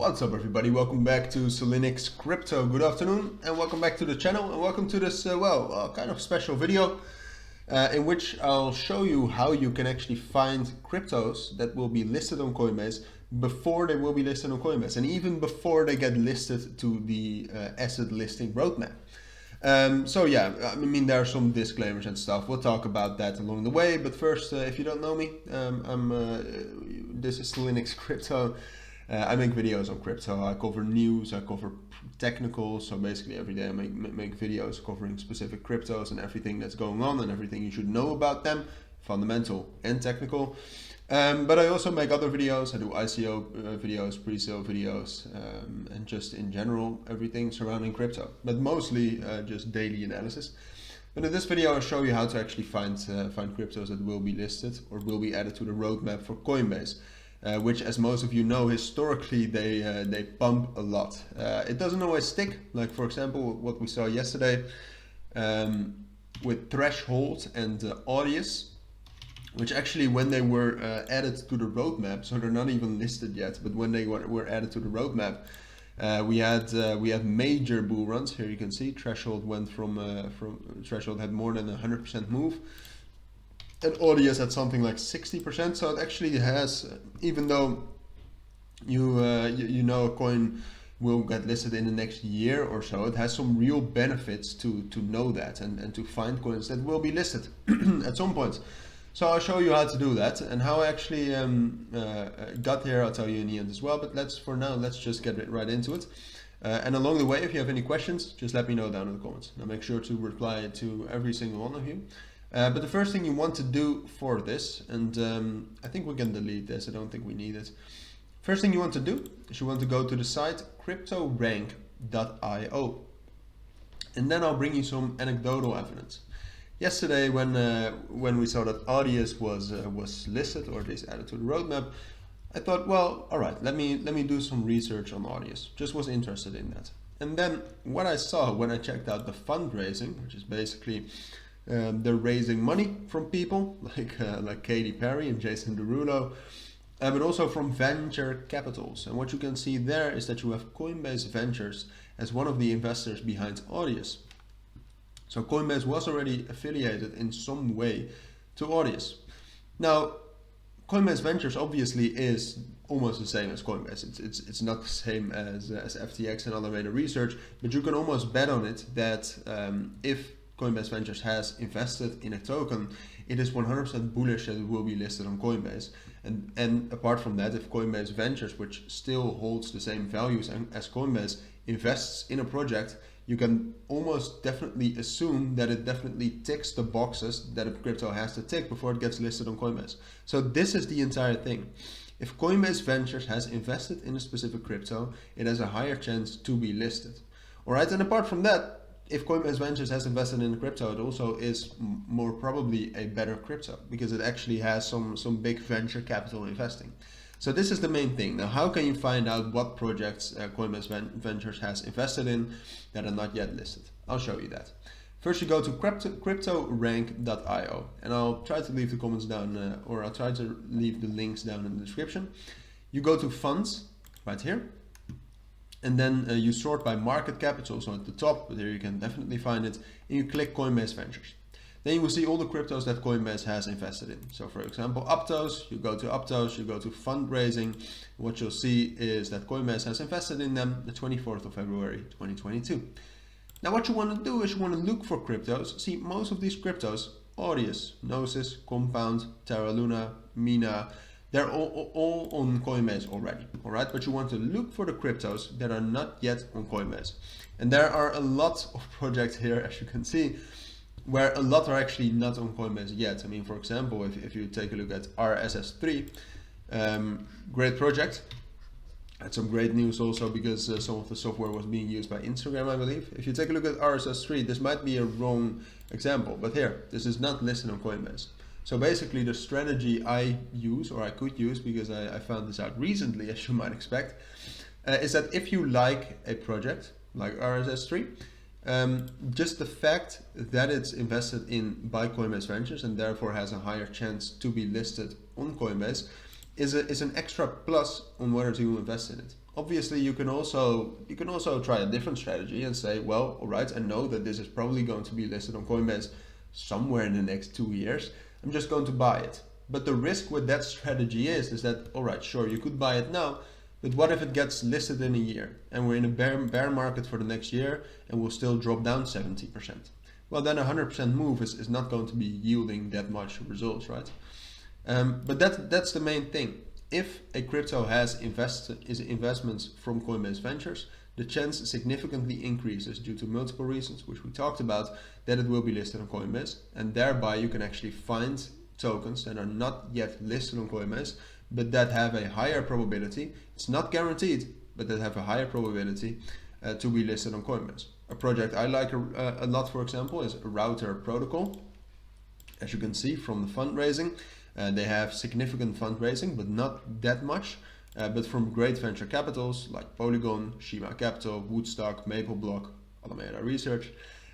What's up everybody, welcome back to Cilinix Crypto. Good afternoon and welcome back to the channel and welcome to this kind of special video in which I'll show you how you can actually find cryptos that will be listed on Coinbase before they will be listed on Coinbase and even before they get listed to the asset listing roadmap. So yeah, I mean there are some disclaimers and stuff. We'll talk about that along the way, but first if you don't know me, this is Cilinix Crypto. I make videos on crypto. I cover news, I cover technical, so basically every day I make videos covering specific cryptos and everything that's going on and everything you should know about them, fundamental and technical. But I also make other videos. I do ICO videos, pre-sale videos, and just in general everything surrounding crypto, but mostly just daily analysis. But in this video I'll show you how to actually find cryptos that will be listed or will be added to the roadmap for Coinbase. Which, as most of you know, historically they pump a lot. It doesn't always stick. Like for example, what we saw yesterday with Threshold and Audius, which actually when they were added to the roadmap, so they're not even listed yet, but when they were added to the roadmap, we had major bull runs. Here you can see Threshold went from Threshold had more than 100% move. And Audius at something like 60%, so it actually has, even though you know a coin will get listed in the next year or so, it has some real benefits to know that and to find coins that will be listed at some point. So I'll show you how to do that and how I actually got here. I'll tell you in the end as well, but for now let's just get right into it. And along the way, if you have any questions, just let me know down in the comments. I'll make sure to reply to every single one of you. But the first thing you want to do for this, and I think we can delete this, I don't think we need it. First thing you want to do is you want to go to the site cryptorank.io. And then I'll bring you some anecdotal evidence. Yesterday when we saw that Audius was listed or at least added to the roadmap, I thought, well, all right, let me do some research on Audius. Just was interested in that. And then what I saw when I checked out the fundraising, which is basically they're raising money from people like Katy Perry and Jason Derulo, but also from venture capitals. And what you can see there is that you have Coinbase Ventures as one of the investors behind Audius. So Coinbase was already affiliated in some way to Audius. Now, Coinbase Ventures obviously is almost the same as Coinbase. It's not the same as FTX and Alameda Research, but you can almost bet on it that if Coinbase Ventures has invested in a token, it is 100% bullish that it will be listed on Coinbase. And apart from that, if Coinbase Ventures, which still holds the same values as Coinbase, invests in a project, you can almost definitely assume that it definitely ticks the boxes that a crypto has to tick before it gets listed on Coinbase. So this is the entire thing. If Coinbase Ventures has invested in a specific crypto, it has a higher chance to be listed. All right, and apart from that, if Coinbase Ventures has invested in a crypto, it also is more probably a better crypto because it actually has some big venture capital investing. So this is the main thing. Now, how can you find out what projects Coinbase Ventures has invested in that are not yet listed? I'll show you that. First, you go to cryptorank.io, and I'll try to leave the comments down, or I'll try to leave the links down in the description. You go to funds right here. And then you sort by market cap, it's also at the top, but here you can definitely find it. And you click Coinbase Ventures. Then you will see all the cryptos that Coinbase has invested in. So for example, Aptos, you go to Aptos, you go to fundraising. What you'll see is that Coinbase has invested in them the 24th of February, 2022. Now what you want to do is you want to look for cryptos. See, most of these cryptos, Audius, Gnosis, Compound, Terra Luna, Mina, they're all on Coinbase already, all right? But you want to look for the cryptos that are not yet on Coinbase. And there are a lot of projects here, as you can see, where a lot are actually not on Coinbase yet. I mean, for example, if you take a look at RSS3, great project. Had some great news also because some of the software was being used by Instagram, I believe. If you take a look at RSS3, this might be a wrong example, but here, this is not listed on Coinbase. So basically the strategy I use, or I could use because I found this out recently, as you might expect, is that if you like a project like RSS3, just the fact that it's invested in by Coinbase Ventures and therefore has a higher chance to be listed on Coinbase is an extra plus on whether to invest in it. Obviously, you can also try a different strategy and say, well, all right, I know that this is probably going to be listed on Coinbase somewhere in the next 2 years. I'm just going to buy it. But the risk with that strategy is that, all right, sure, you could buy it now, but what if it gets listed in a year and we're in a bear market for the next year and will still drop down 70%? Well, then a 100% move is not going to be yielding that much results, right? But that's the main thing. If a crypto has investments from Coinbase Ventures, the chance significantly increases due to multiple reasons, which we talked about, that it will be listed on Coinbase, and thereby you can actually find tokens that are not yet listed on Coinbase, but that have a higher probability. It's not guaranteed, but that have a higher probability to be listed on Coinbase. A project I like a lot, for example, is Router Protocol. As you can see from the fundraising, they have significant fundraising, but not that much. But from great venture capitals like Polygon, Shima Capital, Woodstock, MapleBlock, Alameda Research,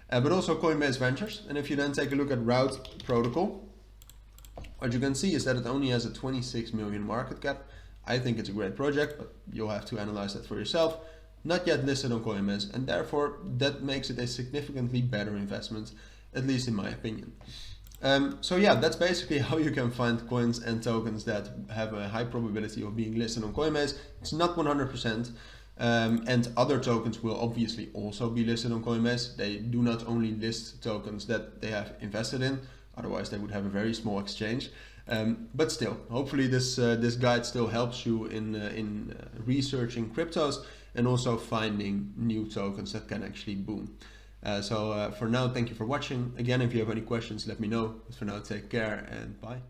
but also Coinbase Ventures. And if you then take a look at Router Protocol, what you can see is that it only has a 26 million market cap. I think it's a great project, but you'll have to analyze that for yourself. Not yet listed on Coinbase, and therefore that makes it a significantly better investment, at least in my opinion. So yeah, that's basically how you can find coins and tokens that have a high probability of being listed on Coinbase. It's not 100%. And other tokens will obviously also be listed on Coinbase. They do not only list tokens that they have invested in, otherwise they would have a very small exchange. But still, hopefully this guide still helps you in researching cryptos and also finding new tokens that can actually boom. So for now, thank you for watching. Again, if you have any questions, let me know. But for now, take care and bye.